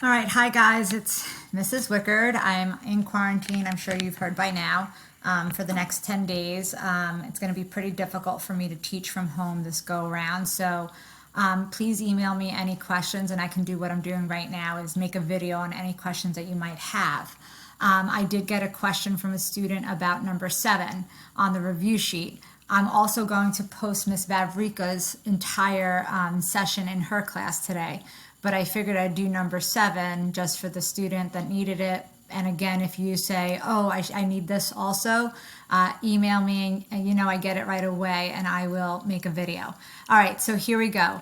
All right, hi guys, it's Mrs. Wickard. I'm in quarantine, I'm sure you've heard by now, for the next 10 days. It's going to be pretty difficult for me to teach from home this go around, so please email me any questions and I can do what I'm doing right now is make a video on any questions that you might have. I did get a question from a student about number 7 on the review sheet. I'm also going to post Miss Vavrika's entire session in her class today, but I figured I'd do number 7 just for the student that needed it. And again, if you say, oh, I need this also, email me and you know I get it right away and I will make a video. All right, so here we go.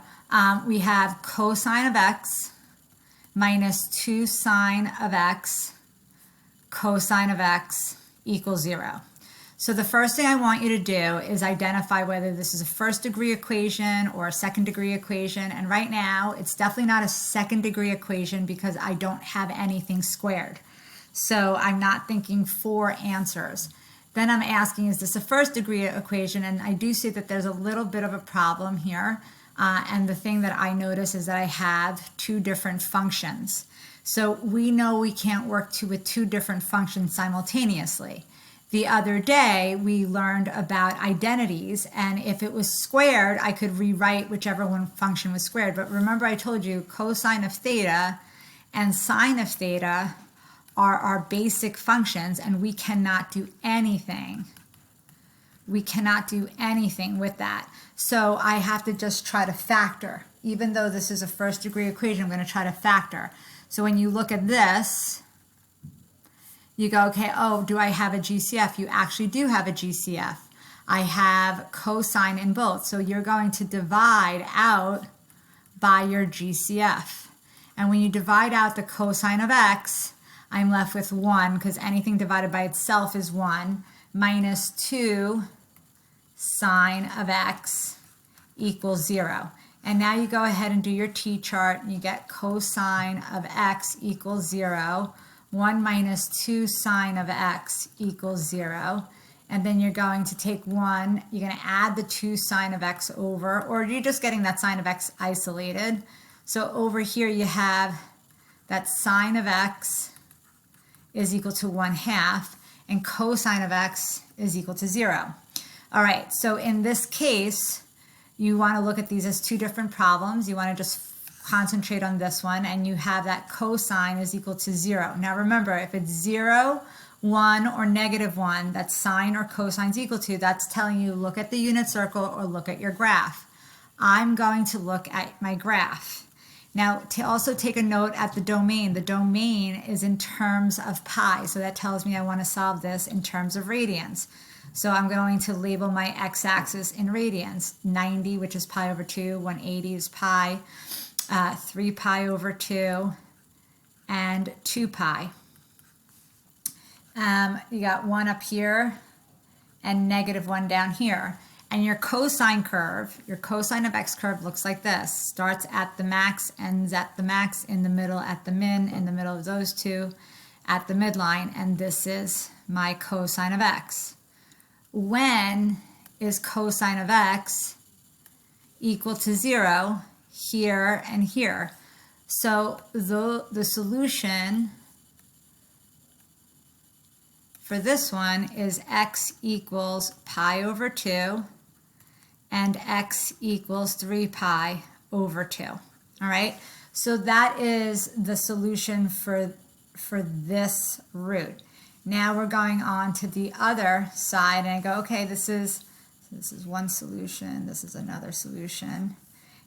We have cosine of x minus 2 sine of x cosine of x equals 0. So the first thing I want you to do is identify whether this is a first degree equation or a second degree equation. And right now, it's definitely not a second degree equation because I don't have anything squared. So I'm not thinking 4 answers. Then I'm asking, is this a first degree equation? And I do see that there's a little bit of a problem here. And the thing that I notice is that I have 2 different functions. So we know we can't work with 2 different functions simultaneously. The other day, we learned about identities, and if it was squared, I could rewrite whichever one function was squared. But remember I told you cosine of theta and sine of theta are our basic functions, and we cannot do anything. We cannot do anything with that. So I have to just try to factor. Even though this is a first degree equation, I'm going to try to factor. So when you look at this, you go, okay, oh, do I have a GCF? You actually do have a GCF. I have cosine in both. So you're going to divide out by your GCF. And when you divide out the cosine of x, I'm left with 1, because anything divided by itself is 1, minus 2 sine of x equals 0. And now you go ahead and do your t-chart, and you get cosine of x equals 0. 1 minus 2 sine of x equals 0. And then you're going to take 1, you're going to add the 2 sine of x over, or you're just getting that sine of x isolated. So over here you have that sine of x is equal to 1/2, and cosine of x is equal to 0. All right, so in this case, you want to look at these as 2 different problems. You want to just concentrate on this one, and you have that cosine is equal to 0. Now remember, if it's 0, 1, or -1 that sine or cosine is equal to, that's telling you look at the unit circle or look at your graph. I'm going to look at my graph. Now, to also take a note at the domain is in terms of pi, so that tells me I want to solve this in terms of radians. So I'm going to label my x-axis in radians. 90, which is pi over 2, 180 is pi, 3 pi over 2, and 2 pi. You got 1 up here and -1 down here. And your cosine curve, your cosine of x curve looks like this. Starts at the max, ends at the max, in the middle at the min, in the middle of those 2 at the midline, and this is my cosine of x. When is cosine of x equal to 0? Here and here. So the solution for this one is x equals pi over 2 and x equals 3 pi over 2. All right, so that is the solution for this root. Now we're going on to the other side, and I go, okay, this is one solution, this is another solution.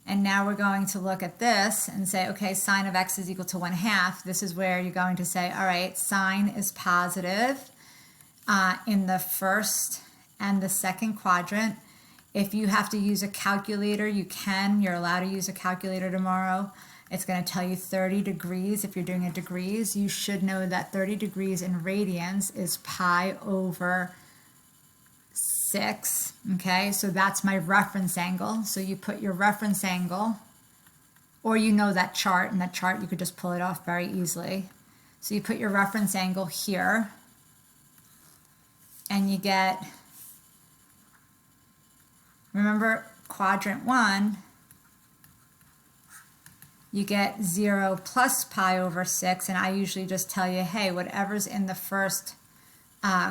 And now we're going to look at this and say, okay, sine of x is equal to 1/2. This is where you're going to say, all right, sine is positive in the first and the second quadrant. If you have to use a calculator, you can. You're allowed to use a calculator tomorrow. It's going to tell you 30 degrees. If you're doing it degrees, you should know that 30 degrees in radians is pi over 6, okay, so that's my reference angle. So you put your reference angle, or you know that chart, and that chart you could just pull it off very easily. So you put your reference angle here, and you get, remember quadrant 1 you get 0 plus pi over 6, and I usually just tell you, hey, whatever's in the first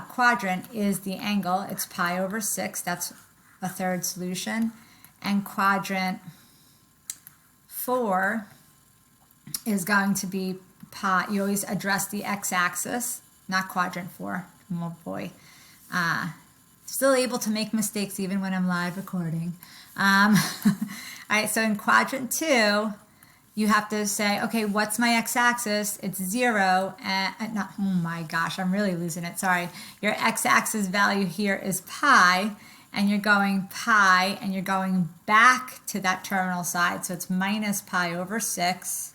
quadrant is the angle. It's pi over 6. That's a third solution. And quadrant 4 is going to be pi. You always address the x-axis, not quadrant 4. Oh boy. Still able to make mistakes even when I'm live recording. All right, so in quadrant 2, you have to say, okay, what's my x-axis? It's 0, and not, oh my gosh, I'm really losing it, sorry. Your x-axis value here is pi, and you're going pi, and you're going back to that terminal side, so it's minus pi over 6.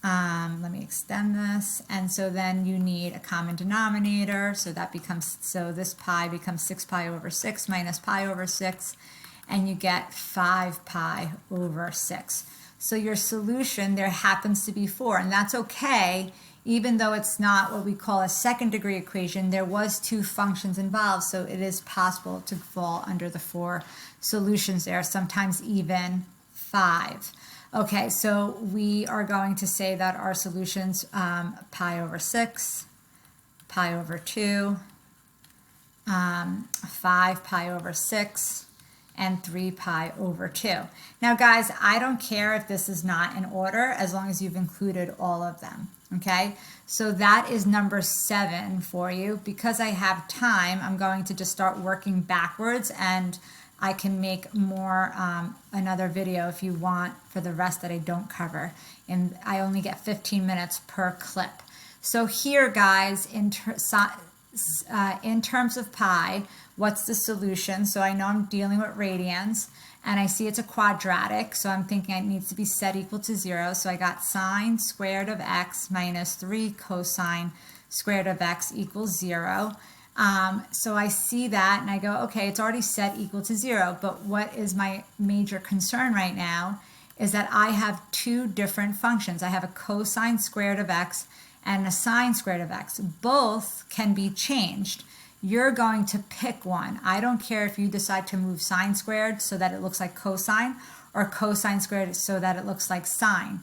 Let me extend this, and so then you need a common denominator, so that becomes, so this pi becomes 6 pi over 6 minus pi over 6, and you get 5 pi over 6. So your solution there happens to be 4, and that's okay, even though it's not what we call a second degree equation. There was 2 functions involved, so it is possible to fall under the 4 solutions there, sometimes even 5. Okay, so we are going to say that our solutions, pi over 6, pi over 2, 5 pi over 6, and 3 pi over 2. Now guys, I don't care if this is not in order as long as you've included all of them, okay? So that is number 7 for you. Because I have time, I'm going to just start working backwards, and I can make more, another video if you want for the rest that I don't cover. And I only get 15 minutes per clip. So here guys, in terms of pi, what's the solution? So I know I'm dealing with radians, and I see it's a quadratic, so I'm thinking it needs to be set equal to 0. So I got sine squared of x minus 3 cosine squared of x equals 0. So I see that, and I go, okay, it's already set equal to 0, but what is my major concern right now is that I have 2 different functions. I have a cosine squared of x and a sine squared of x. Both can be changed. You're going to pick one. I don't care if you decide to move sine squared so that it looks like cosine, or cosine squared so that it looks like sine.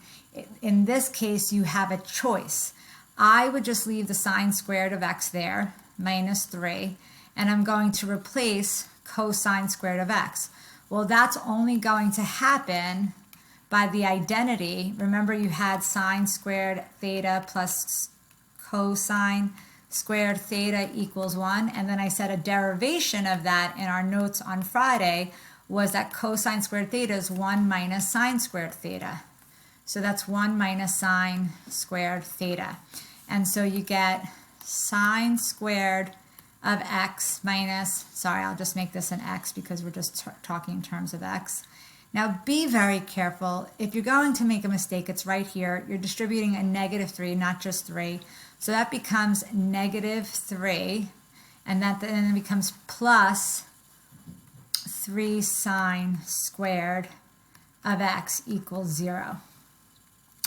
In this case, you have a choice. I would just leave the sine squared of x there, minus 3, and I'm going to replace cosine squared of x. Well, that's only going to happen by the identity. Remember, you had sine squared theta plus cosine squared theta equals 1, and then I said a derivation of that in our notes on Friday was that cosine squared theta is 1 minus sine squared theta. So that's 1 minus sine squared theta. And so you get sine squared of x minus, sorry, I'll just make this an x because we're just talking in terms of x. Now be very careful. If you're going to make a mistake, it's right here. You're distributing a negative 3, not just 3. So that becomes negative 3, and that then becomes plus 3 sine squared of x equals 0.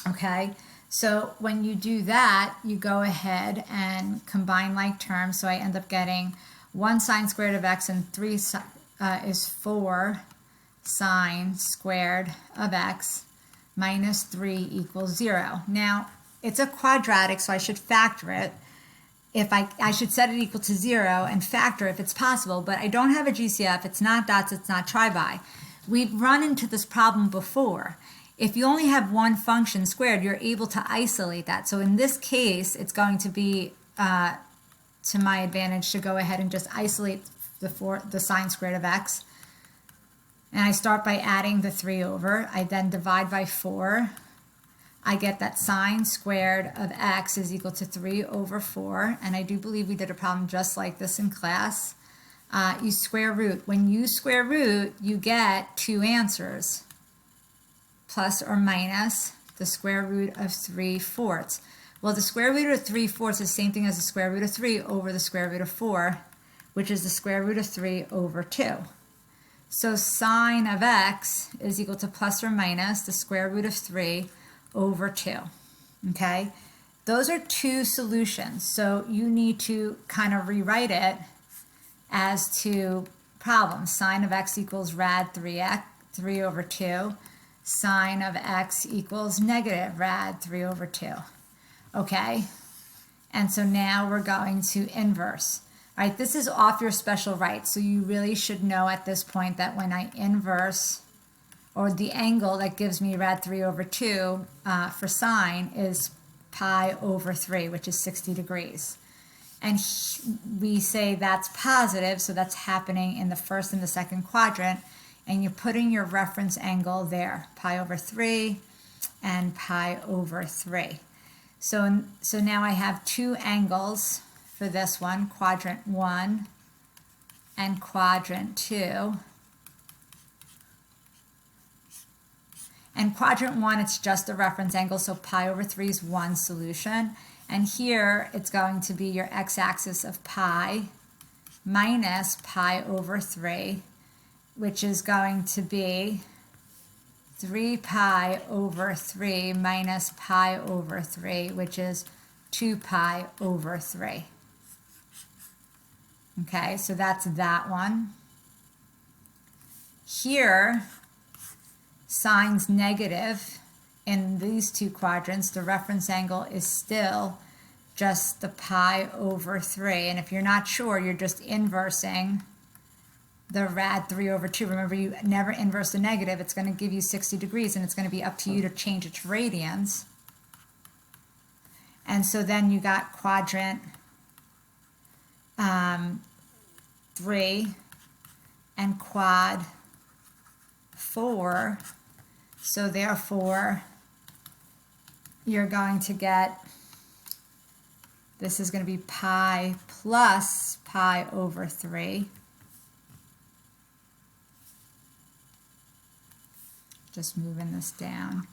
Okay, so when you do that, you go ahead and combine like terms. So I end up getting 1 sine squared of x, and 3 is 4 sine squared of x minus 3 equals 0. Now, it's a quadratic, so I should factor it. If I should set it equal to 0 and factor if it's possible, but I don't have a GCF, it's not dots, it's not try-by. We've run into this problem before. If you only have one function squared, you're able to isolate that. So in this case, it's going to be to my advantage to go ahead and just isolate the sine squared of x. And I start by adding the 3 over. I then divide by 4. I get that sine squared of x is equal to 3 over 4. And I do believe we did a problem just like this in class. You square root. When you square root, you get 2 answers, plus or minus the square root of 3/4. Well, the square root of 3/4 is the same thing as the square root of 3 over the square root of 4, which is the square root of 3 over 2. So sine of x is equal to plus or minus the square root of 3 over 2. Okay? Those are 2 solutions. So you need to kind of rewrite it as 2 problems. Sine of x equals rad 3 over 2. sine of x equals negative rad 3 over 2. Okay, and so now we're going to inverse. All right, this is off your special right, so you really should know at this point that when I inverse, or the angle that gives me rad 3 over 2 for sine is pi over 3, which is 60 degrees. And we say that's positive, so that's happening in the first and the second quadrant, and you're putting your reference angle there, pi over 3 and pi over 3. So now I have two angles for this one, quadrant 1 and quadrant 2. And quadrant 1, it's just a reference angle, so pi over 3 is one solution. And here, it's going to be your x-axis of pi minus pi over 3, which is going to be 3 pi over 3 minus pi over 3, which is 2 pi over 3. Okay, so that's that one. Here, sine's negative in these two quadrants. The reference angle is still just the pi over 3. And if you're not sure, you're just inversing the rad 3 over 2. Remember, you never inverse the negative. It's going to give you 60 degrees, and it's going to be up to you to change its radians. And so then you got quadrant 3 and quad 4. So therefore, you're going to get, this is going to be pi plus pi over 3. Just moving this down.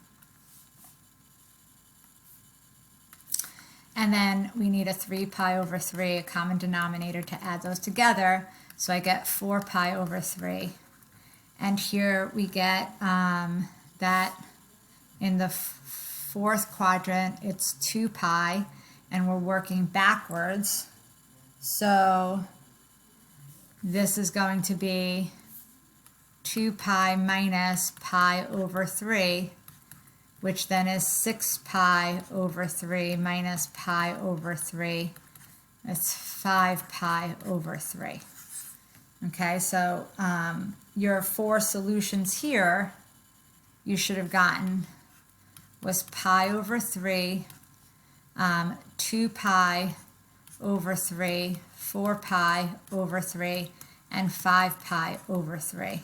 And then we need a 3 pi over 3, a common denominator, to add those together. So I get 4 pi over 3. And here we get that in the fourth quadrant, it's 2 pi, and we're working backwards. So this is going to be 2 pi minus pi over 3, which then is 6 pi over 3 minus pi over 3. It's 5 pi over 3. Okay, so your four solutions here you should have gotten was pi over 3, 2 pi over 3, 4 pi over 3, and 5 pi over 3.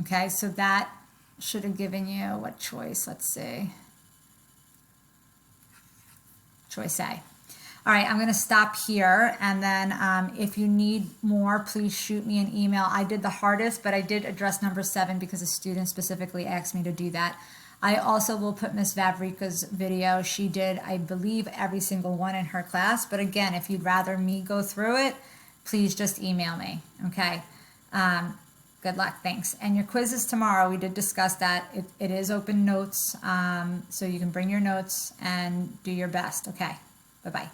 Okay, so that should have given you what choice? Let's see. Choice A. All right, I'm going to stop here, and then if you need more, please shoot me an email. I did the hardest, but I did address number 7 because a student specifically asked me to do that. I also will put Miss Vavrika's video. She did, I believe, every single one in her class, but again, if you'd rather me go through it, please just email me, okay? Good luck, thanks. And your quiz is tomorrow. We did discuss that. It is open notes, so you can bring your notes and do your best, okay? Bye-bye.